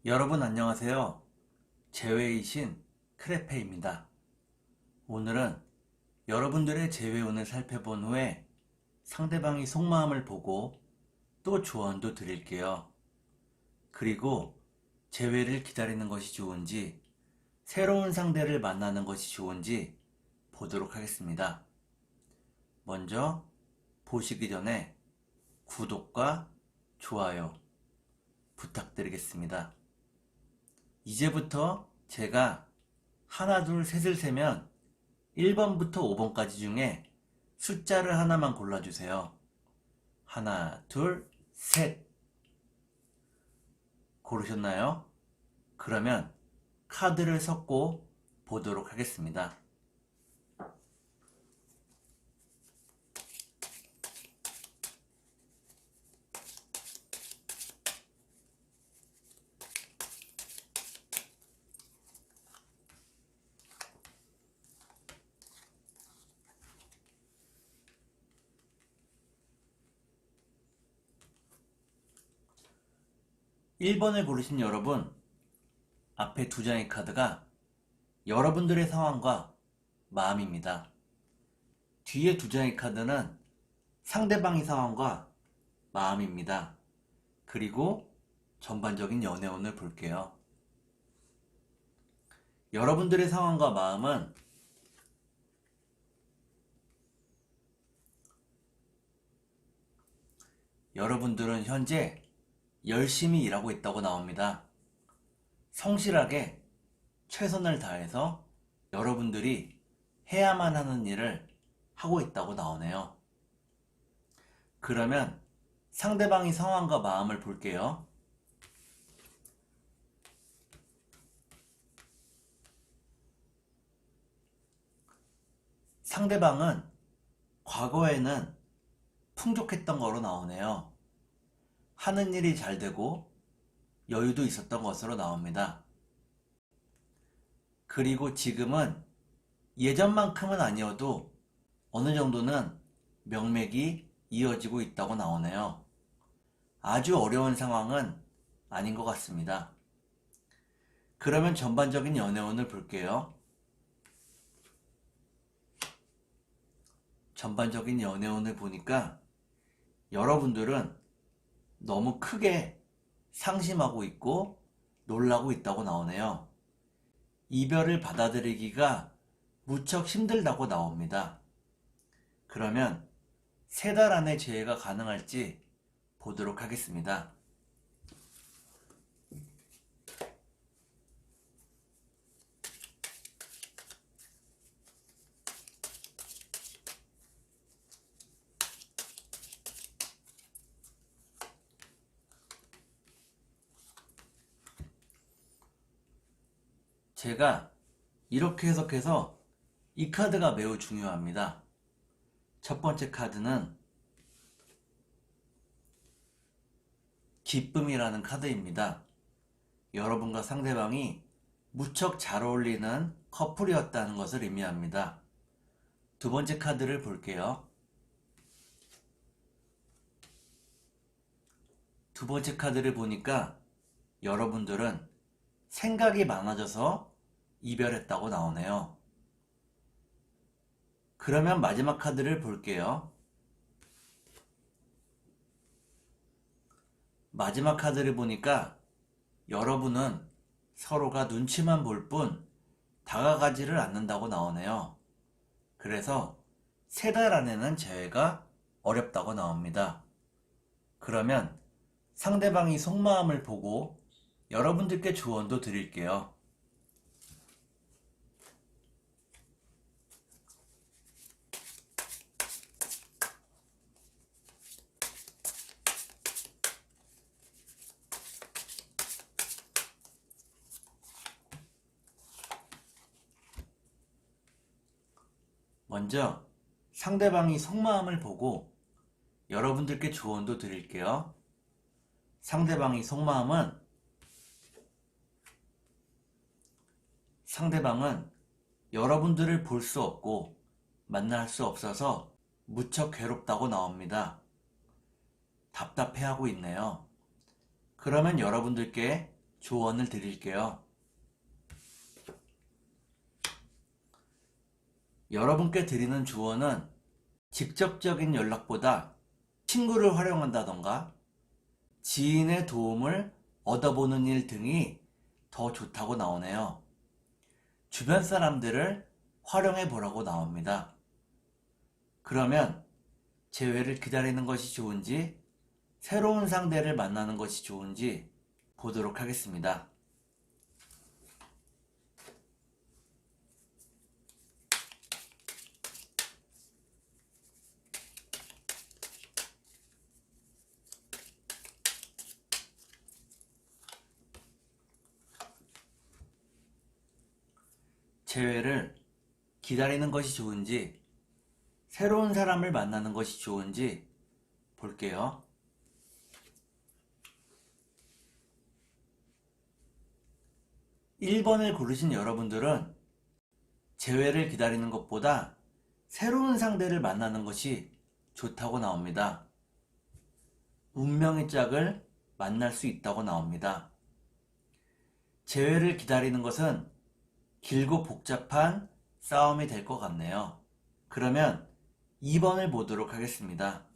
여러분 안녕하세요. 재회이신 크레페입니다. 오늘은 여러분들의 재회운을 살펴본 후에 상대방이 속마음을 보고 또 조언도 드릴게요. 그리고 재회를 기다리는 것이 좋은지 새로운 상대를 만나는 것이 좋은지 보도록 하겠습니다. 먼저 보시기 전에 구독과 좋아요 부탁드리겠습니다. 이제부터 제가 하나, 둘, 셋을 세면 1번부터 5번까지 중에 숫자를 하나만 골라주세요. 하나, 둘, 셋. 고르셨나요? 그러면 카드를 섞고 보도록 하겠습니다. 1번을 고르신 여러분, 앞에 두 장의 카드가 여러분들의 상황과 마음입니다. 뒤에 두 장의 카드는 상대방의 상황과 마음입니다. 그리고 전반적인 연애운을 볼게요. 여러분들의 상황과 마음은 여러분들은 현재 열심히 일하고 있다고 나옵니다. 성실하게 최선을 다해서 여러분들이 해야만 하는 일을 하고 있다고 나오네요. 그러면 상대방의 상황과 마음을 볼게요. 상대방은 과거에는 풍족했던 거로 나오네요. 하는 일이 잘 되고 여유도 있었던 것으로 나옵니다. 그리고 지금은 예전만큼은 아니어도 어느 정도는 명맥이 이어지고 있다고 나오네요. 아주 어려운 상황은 아닌 것 같습니다. 그러면 전반적인 연애운을 볼게요. 전반적인 연애운을 보니까 여러분들은 너무 크게 상심하고 있고 놀라고 있다고 나오네요. 이별을 받아들이기가 무척 힘들다고 나옵니다. 그러면 3달 안에 재회가 가능할지 보도록 하겠습니다. 제가 이렇게 해석해서 이 카드가 매우 중요합니다. 첫 번째 카드는 기쁨이라는 카드입니다. 여러분과 상대방이 무척 잘 어울리는 커플이었다는 것을 의미합니다. 두 번째 카드를 볼게요. 두 번째 카드를 보니까 여러분들은 생각이 많아져서 이별했다고 나오네요. 그러면 마지막 카드를 볼게요. 마지막 카드를 보니까 여러분은 서로가 눈치만 볼 뿐 다가가지를 않는다고 나오네요. 그래서 3달 안에는 재회가 어렵다고 나옵니다. 그러면 상대방이 속마음을 보고 여러분들께 조언도 드릴게요. 먼저 상대방이 속마음을 보고 여러분들께 조언도 드릴게요. 상대방의 속마음은 상대방은 여러분들을 볼 수 없고 만날 수 없어서 무척 괴롭다고 나옵니다. 답답해하고 있네요. 그러면 여러분들께 조언을 드릴게요. 여러분께 드리는 조언은 직접적인 연락보다 친구를 활용한다던가 지인의 도움을 얻어보는 일 등이 더 좋다고 나오네요. 주변 사람들을 활용해 보라고 나옵니다. 그러면 재회를 기다리는 것이 좋은지 새로운 상대를 만나는 것이 좋은지 보도록 하겠습니다. 재회를 기다리는 것이 좋은지 새로운 사람을 만나는 것이 좋은지 볼게요. 1번을 고르신 여러분들은 재회를 기다리는 것보다 새로운 상대를 만나는 것이 좋다고 나옵니다. 운명의 짝을 만날 수 있다고 나옵니다. 재회를 기다리는 것은 길고 복잡한 싸움이 될 것 같네요. 그러면 2번을 보도록 하겠습니다.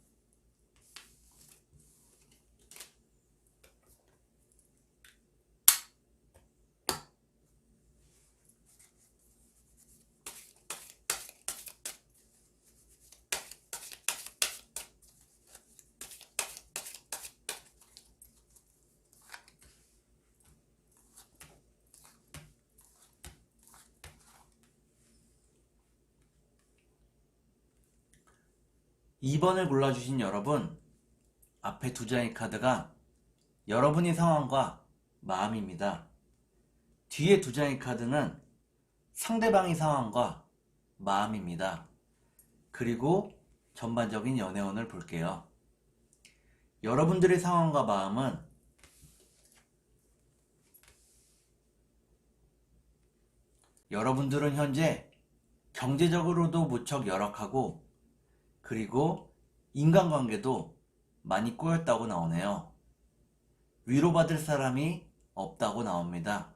이 번을 골라주신 여러분, 앞에 두 장의 카드가 여러분의 상황과 마음입니다. 뒤에 두 장의 카드는 상대방의 상황과 마음입니다. 그리고 전반적인 연애운을 볼게요. 여러분들의 상황과 마음은 여러분들은 현재 경제적으로도 무척 열악하고 그리고 인간관계도 많이 꼬였다고 나오네요. 위로받을 사람이 없다고 나옵니다.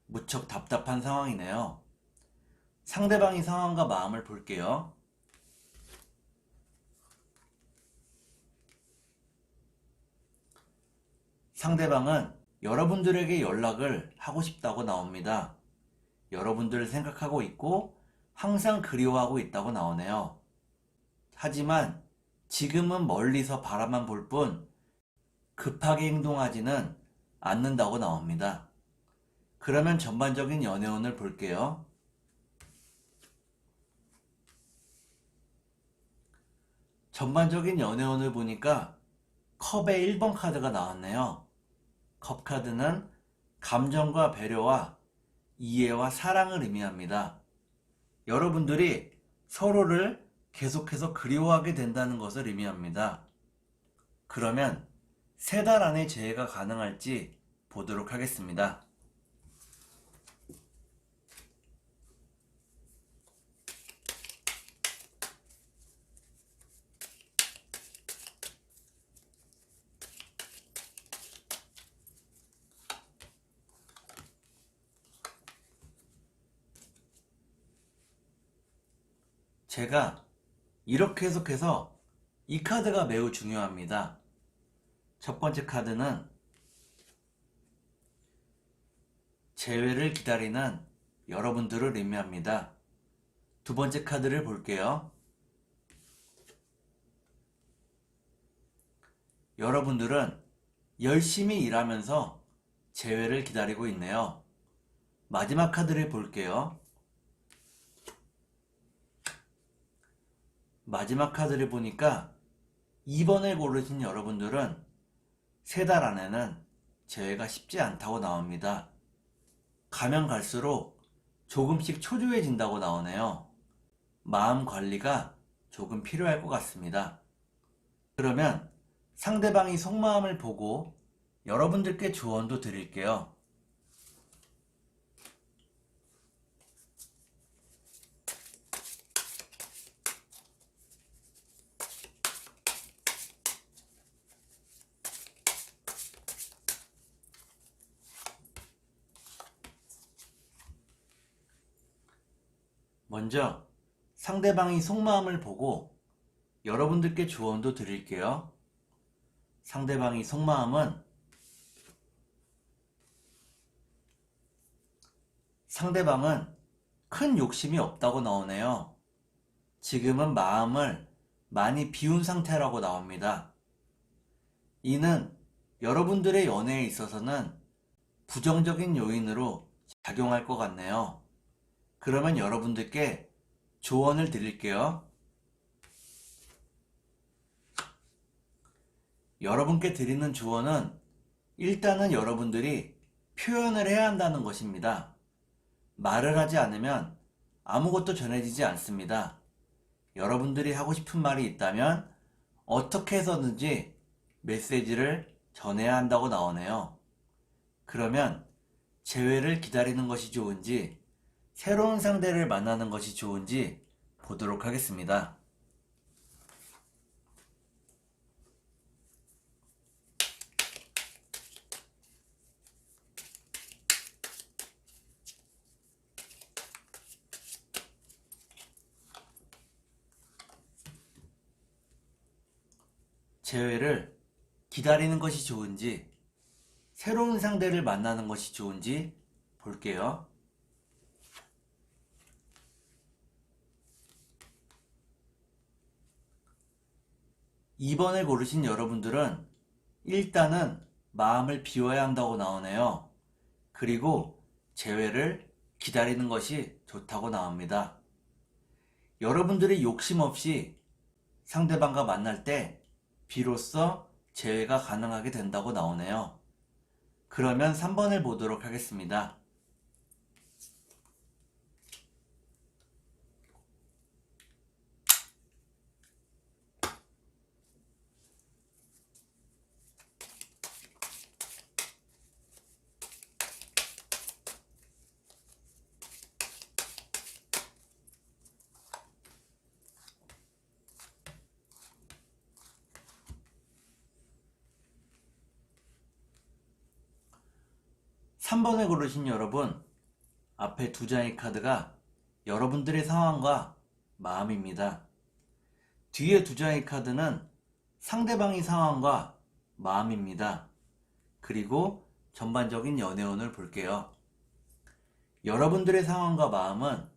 무척 답답한 상황이네요. 상대방의 상황과 마음을 볼게요. 상대방은 여러분들에게 연락을 하고 싶다고 나옵니다. 여러분들을 생각하고 있고 항상 그리워하고 있다고 나오네요. 하지만 지금은 멀리서 바라만 볼 뿐 급하게 행동하지는 않는다고 나옵니다. 그러면 전반적인 연애운을 볼게요. 전반적인 연애운을 보니까 컵의 1번 카드가 나왔네요. 컵 카드는 감정과 배려와 이해와 사랑을 의미합니다. 여러분들이 서로를 계속해서 그리워하게 된다는 것을 의미합니다. 그러면 3달 안에 재회가 가능할지 보도록 하겠습니다. 제가 이렇게 해석해서 이 카드가 매우 중요합니다. 첫 번째 카드는 재회를 기다리는 여러분들을 의미합니다. 두 번째 카드를 볼게요. 여러분들은 열심히 일하면서 재회를 기다리고 있네요. 마지막 카드를 볼게요. 마지막 카드를 보니까 2번을 고르신 여러분들은 3달 안에는 재회가 쉽지 않다고 나옵니다. 가면 갈수록 조금씩 초조해진다고 나오네요. 마음 관리가 조금 필요할 것 같습니다. 그러면 상대방이 속마음을 보고 여러분들께 조언도 드릴게요. 먼저 상대방이 속마음을 보고 여러분들께 조언도 드릴게요. 상대방이 속마음은 상대방은 큰 욕심이 없다고 나오네요. 지금은 마음을 많이 비운 상태라고 나옵니다. 이는 여러분들의 연애에 있어서는 부정적인 요인으로 작용할 것 같네요. 그러면 여러분들께 조언을 드릴게요. 여러분께 드리는 조언은 일단은 여러분들이 표현을 해야 한다는 것입니다. 말을 하지 않으면 아무것도 전해지지 않습니다. 여러분들이 하고 싶은 말이 있다면 어떻게 해서든지 메시지를 전해야 한다고 나오네요. 그러면 재회를 기다리는 것이 좋은지 새로운 상대를 만나는 것이 좋은지 보도록 하겠습니다. 재회를 기다리는 것이 좋은지 새로운 상대를 만나는 것이 좋은지 볼게요. 2번을 고르신 여러분들은 일단은 마음을 비워야 한다고 나오네요. 그리고 재회를 기다리는 것이 좋다고 나옵니다. 여러분들이 욕심 없이 상대방과 만날 때 비로소 재회가 가능하게 된다고 나오네요. 그러면 3번을 보도록 하겠습니다. 삼 3번을 고르신 여러분, 앞에 두 장의 카드가 여러분들의 상황과 마음입니다. 뒤에 두 장의 카드는 상대방의 상황과 마음입니다. 그리고 전반적인 연애운을 볼게요. 여러분들의 상황과 마음은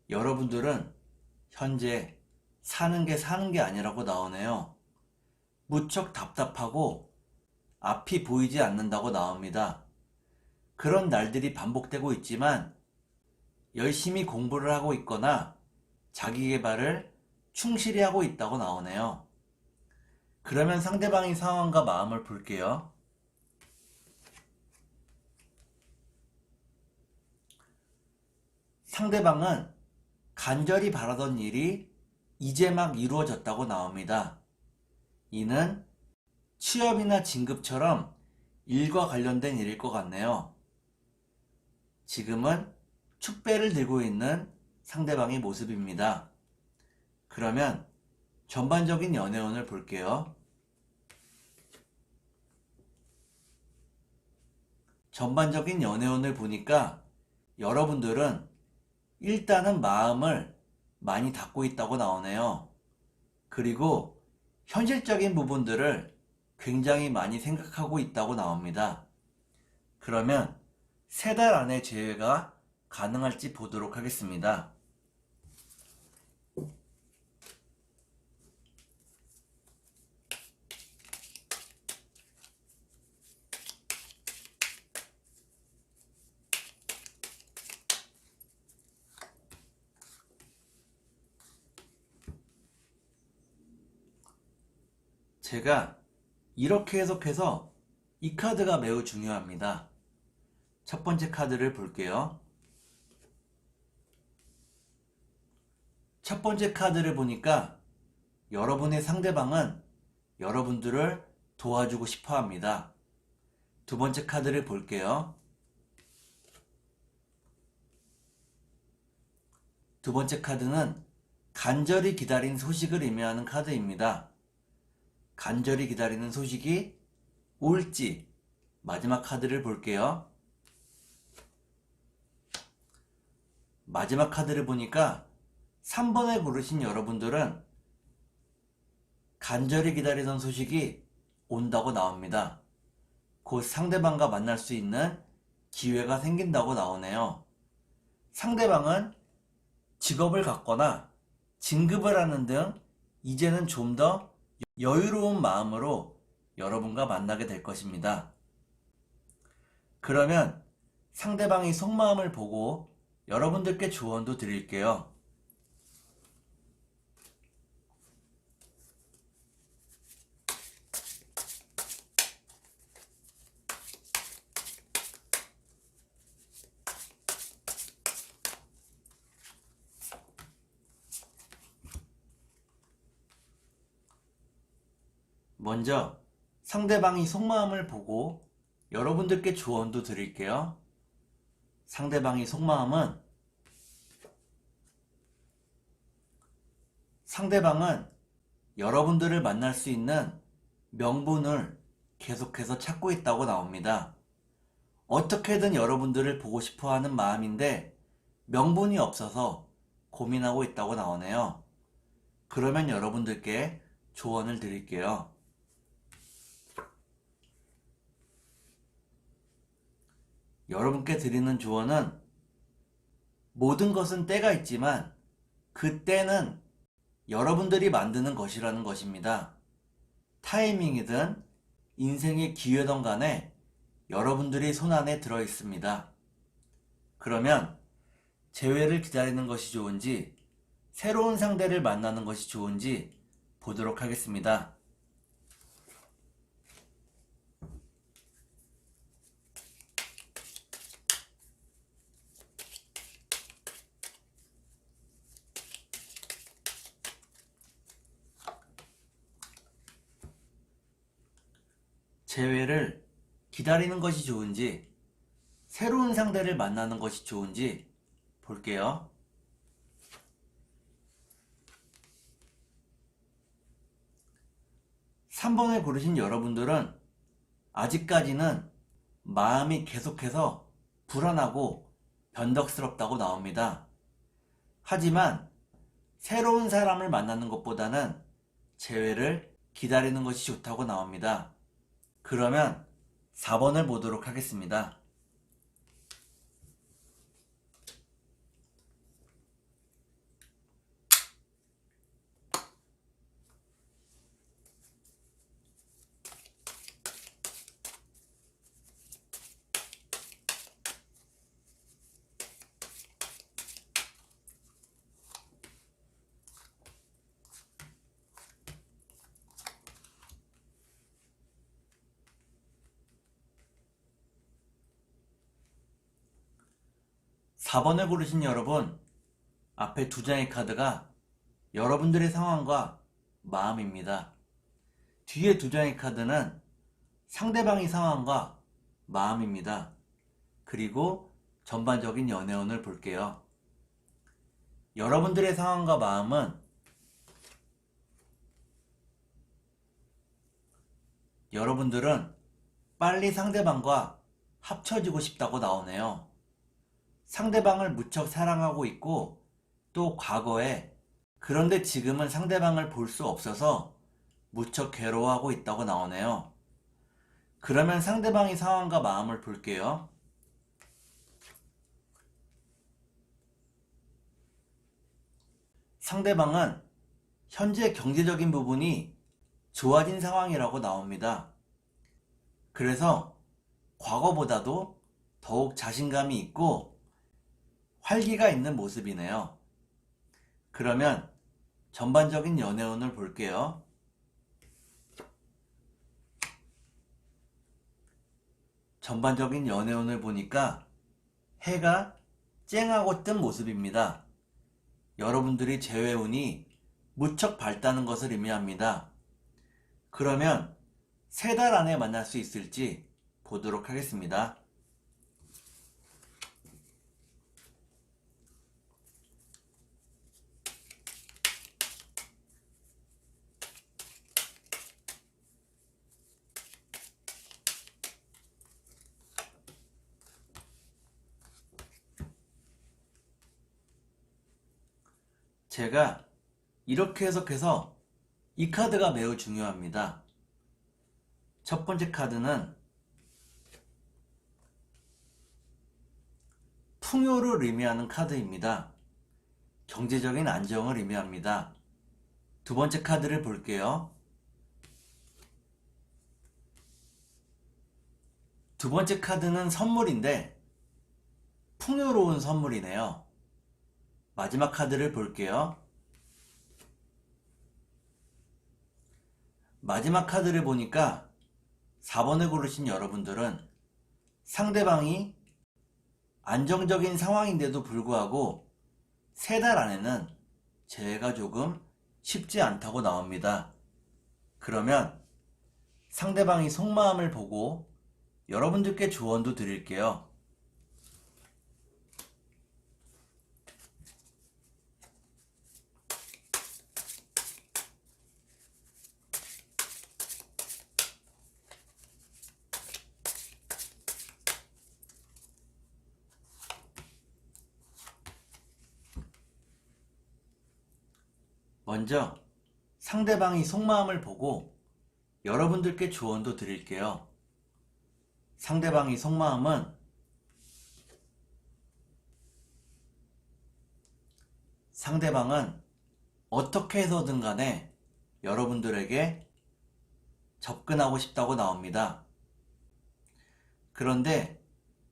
여러분들은 현재 사는 게 아니라고 나오네요. 무척 답답하고 앞이 보이지 않는다고 나옵니다. 그런 날들이 반복되고 있지만 열심히 공부를 하고 있거나 자기 개발을 충실히 하고 있다고 나오네요. 그러면 상대방의 상황과 마음을 볼게요. 상대방은 간절히 바라던 일이 이제 막 이루어졌다고 나옵니다. 이는 취업이나 진급처럼 일과 관련된 일일 것 같네요. 지금은 축배를 들고 있는 상대방의 모습입니다. 그러면 전반적인 연애운을 볼게요. 전반적인 연애운을 보니까 여러분들은 일단은 마음을 많이 닫고 있다고 나오네요. 그리고 현실적인 부분들을 굉장히 많이 생각하고 있다고 나옵니다. 그러면 3달 안에 재회가 가능할지 보도록 하겠습니다. 제가 이렇게 해석해서 이 카드가 매우 중요합니다. 첫 번째 카드를 볼게요. 첫 번째 카드를 보니까 여러분의 상대방은 여러분들을 도와주고 싶어 합니다. 두 번째 카드를 볼게요. 두 번째 카드는 간절히 기다린 소식을 의미하는 카드입니다. 간절히 기다리는 소식이 올지 마지막 카드를 볼게요. 마지막 카드를 보니까 3번을 고르신 여러분들은 간절히 기다리던 소식이 온다고 나옵니다. 곧 상대방과 만날 수 있는 기회가 생긴다고 나오네요. 상대방은 직업을 갖거나 진급을 하는 등 이제는 좀 더 여유로운 마음으로 여러분과 만나게 될 것입니다. 그러면 상대방의 속마음을 보고 여러분들께 조언도 드릴게요. 먼저 상대방의 속마음을 보고 여러분들께 조언도 드릴게요. 상대방의 속마음은 상대방은 여러분들을 만날 수 있는 명분을 계속해서 찾고 있다고 나옵니다. 어떻게든 여러분들을 보고 싶어 하는 마음인데 명분이 없어서 고민하고 있다고 나오네요. 그러면 여러분들께 조언을 드릴게요. 여러분께 드리는 조언은 모든 것은 때가 있지만 그 때는 여러분들이 만드는 것이라는 것입니다. 타이밍이든 인생의 기회든 간에 여러분들이 손안에 들어 있습니다. 그러면 재회를 기다리는 것이 좋은지 새로운 상대를 만나는 것이 좋은지 보도록 하겠습니다. 재회를 기다리는 것이 좋은지 새로운 상대를 만나는 것이 좋은지 볼게요. (3번을) 고르신 여러분들은 아직까지는 마음이 계속해서 불안하고 변덕스럽다고 나옵니다. 하지만 새로운 사람을 만나는 것보다는 재회를 기다리는 것이 좋다고 나옵니다. 그러면 4번을 보도록 하겠습니다. (4번을) 고르신 여러분, 앞에 두 장의 카드가 여러분들의 상황과 마음입니다. 뒤에 두 장의 카드는 상대방의 상황과 마음입니다. 그리고 전반적인 연애운을 볼게요. 여러분들의 상황과 마음은 여러분들은 빨리 상대방과 합쳐지고 싶다고 나오네요. 상대방을 무척 사랑하고 있고 또 과거에 그런데 지금은 상대방을 볼 수 없어서 무척 괴로워하고 있다고 나오네요. 그러면 상대방의 상황과 마음을 볼게요. 상대방은 현재 경제적인 부분이 좋아진 상황이라고 나옵니다. 그래서 과거보다도 더욱 자신감이 있고 활기가 있는 모습이네요. 그러면 전반적인 연애운을 볼게요. 전반적인 연애운을 보니까 해가 쨍하고 뜬 모습입니다. 여러분들이 재회운이 무척 밝다는 것을 의미합니다. 그러면 3달 안에 만날 수 있을지 보도록 하겠습니다. 제가 이렇게 해석해서 이 카드가 매우 중요합니다. 첫 번째 카드는 풍요를 의미하는 카드입니다. 경제적인 안정을 의미합니다. 두 번째 카드를 볼게요. 두 번째 카드는 선물인데 풍요로운 선물이네요. 마지막 카드를 볼게요. 마지막 카드를 보니까 4번을 고르신 여러분들은 상대방이 안정적인 상황인데도 불구하고 3달 안에는 재회가 조금 쉽지 않다고 나옵니다. 그러면 상대방이 속마음을 보고 여러분들께 조언도 드릴게요. 먼저 상대방이 속마음을 보고 여러분들께 조언도 드릴게요. 상대방이 속마음은 상대방은 어떻게 해서든 간에 여러분들에게 접근하고 싶다고 나옵니다. 그런데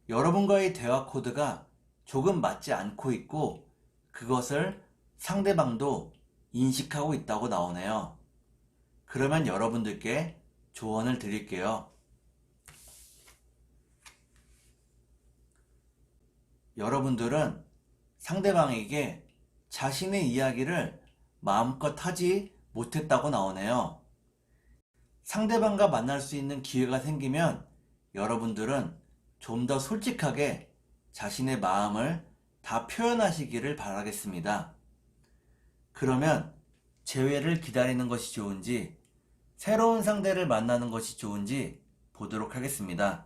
여러분과의 대화 코드가 조금 맞지 않고 있고 그것을 상대방도 인식하고 있다고 나오네요. 그러면 여러분들께 조언을 드릴게요. 여러분들은 상대방에게 자신의 이야기를 마음껏 하지 못했다고 나오네요. 상대방과 만날 수 있는 기회가 생기면 여러분들은 좀 더 솔직하게 자신의 마음을 다 표현하시기를 바라겠습니다. 그러면 재회를 기다리는 것이 좋은지 새로운 상대를 만나는 것이 좋은지 보도록 하겠습니다.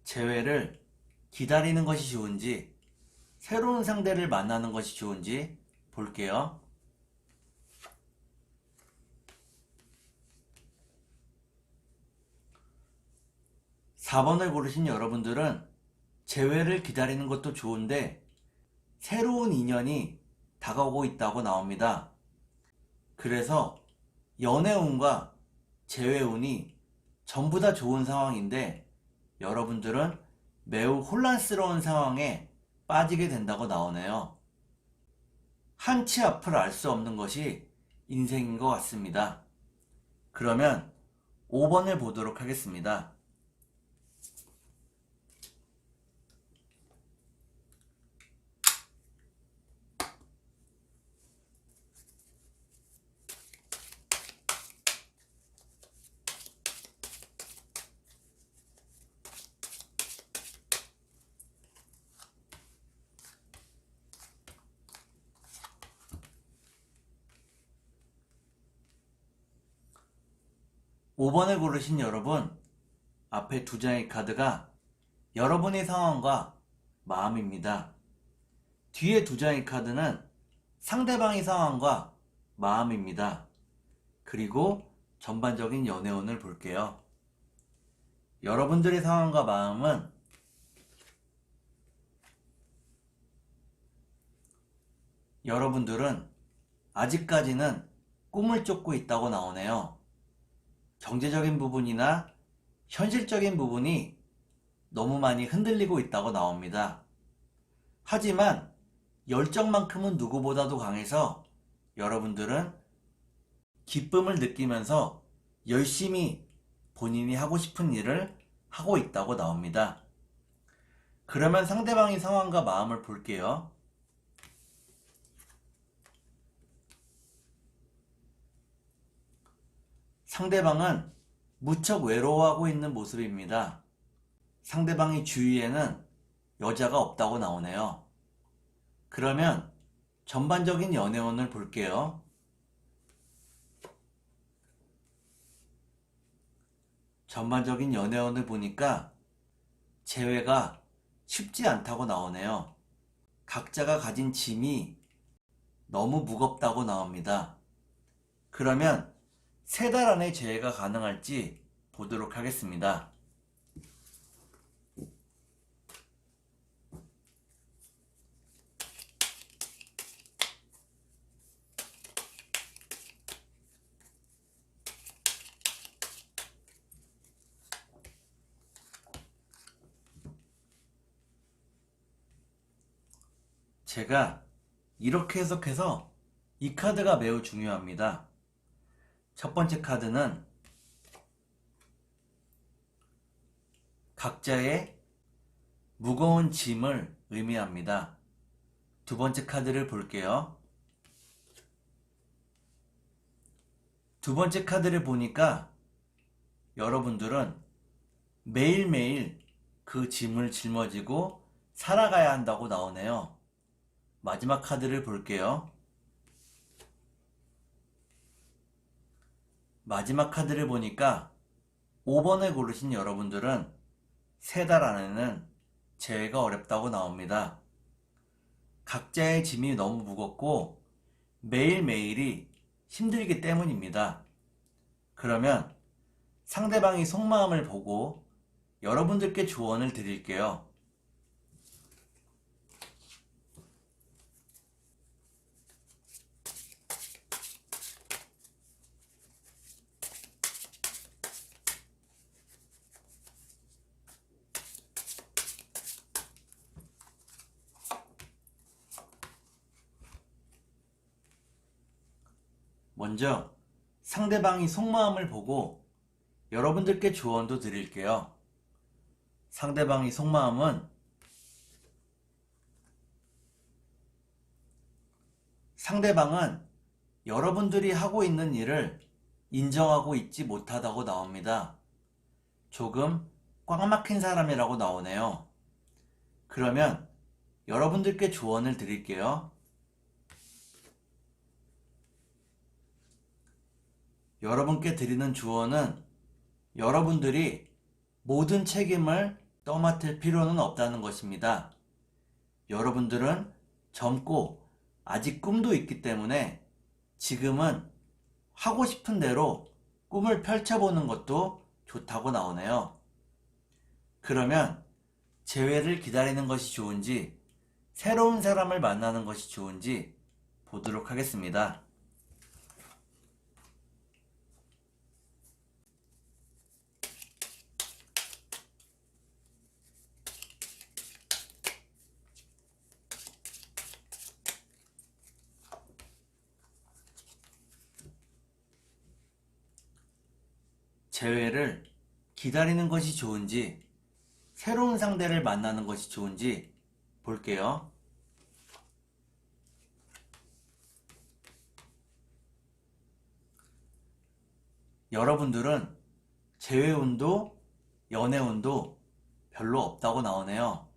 재회를 기다리는 것이 좋은지 새로운 상대를 만나는 것이 좋은지 볼게요. (4번을) 고르신 여러분들은 재회를 기다리는 것도 좋은데 새로운 인연이 다가오고 있다고 나옵니다. 그래서 연애운과 재회운이 전부 다 좋은 상황인데 여러분들은 매우 혼란스러운 상황에 빠지게 된다고 나오네요. 한치 앞을 알 수 없는 것이 인생인 것 같습니다. 그러면 5번을 보도록 하겠습니다. (5번을) 고르신 여러분, 앞에 두 장의 카드가 여러분의 상황과 마음입니다. 뒤에 두 장의 카드는 상대방의 상황과 마음입니다. 그리고 전반적인 연애운을 볼게요. 여러분들의 상황과 마음은 여러분들은 아직까지는 꿈을 쫓고 있다고 나오네요. 경제적인 부분이나 현실적인 부분이 너무 많이 흔들리고 있다고 나옵니다. 하지만 열정만큼은 누구보다도 강해서 여러분들은 기쁨을 느끼면서 열심히 본인이 하고 싶은 일을 하고 있다고 나옵니다. 그러면 상대방의 상황과 마음을 볼게요. 상대방은 무척 외로워하고 있는 모습입니다. 상대방의 주위에는 여자가 없다고 나오네요. 그러면 전반적인 연애운을 볼게요. 전반적인 연애운을 보니까 재회가 쉽지 않다고 나오네요. 각자가 가진 짐이 너무 무겁다고 나옵니다. 그러면 3달 안에 재회가 가능할지 보도록 하겠습니다. 제가 이렇게 해석해서 이 카드가 매우 중요합니다. 첫 번째 카드는 각자의 무거운 짐을 의미합니다. 두 번째 카드를 볼게요. 두 번째 카드를 보니까 여러분들은 매일매일 그 짐을 짊어지고 살아가야 한다고 나오네요. 마지막 카드를 볼게요. 마지막 카드를 보니까 5번을 고르신 여러분들은 3달 안에는 재회가 어렵다고 나옵니다. 각자의 짐이 너무 무겁고 매일매일이 힘들기 때문입니다. 그러면 상대방이 속마음을 보고 여러분들께 조언을 드릴게요. 먼저 상대방이 속마음을 보고 여러분들께 조언도 드릴게요. 상대방이 속마음은 상대방은 여러분들이 하고 있는 일을 인정하고 있지 못하다고 나옵니다. 조금 꽉 막힌 사람이라고 나오네요. 그러면 여러분들께 조언을 드릴게요. 여러분께 드리는 조언은 여러분들이 모든 책임을 떠맡을 필요는 없다는 것입니다. 여러분들은 젊고 아직 꿈도 있기 때문에 지금은 하고 싶은 대로 꿈을 펼쳐보는 것도 좋다고 나오네요. 그러면 재회를 기다리는 것이 좋은지 새로운 사람을 만나는 것이 좋은지 보도록 하겠습니다. 재회를 기다리는 것이 좋은지 새로운 상대를 만나는 것이 좋은지 볼게요. 여러분들은 재회운도 연애운도 별로 없다고 나오네요.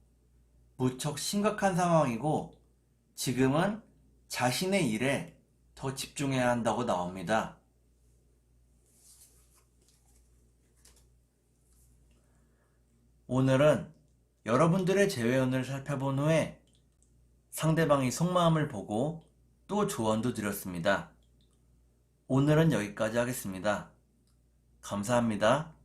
무척 심각한 상황이고 지금은 자신의 일에 더 집중해야 한다고 나옵니다. 오늘은 여러분들의 재회운을 살펴본 후에 상대방의 속마음을 보고 또 조언도 드렸습니다. 오늘은 여기까지 하겠습니다. 감사합니다.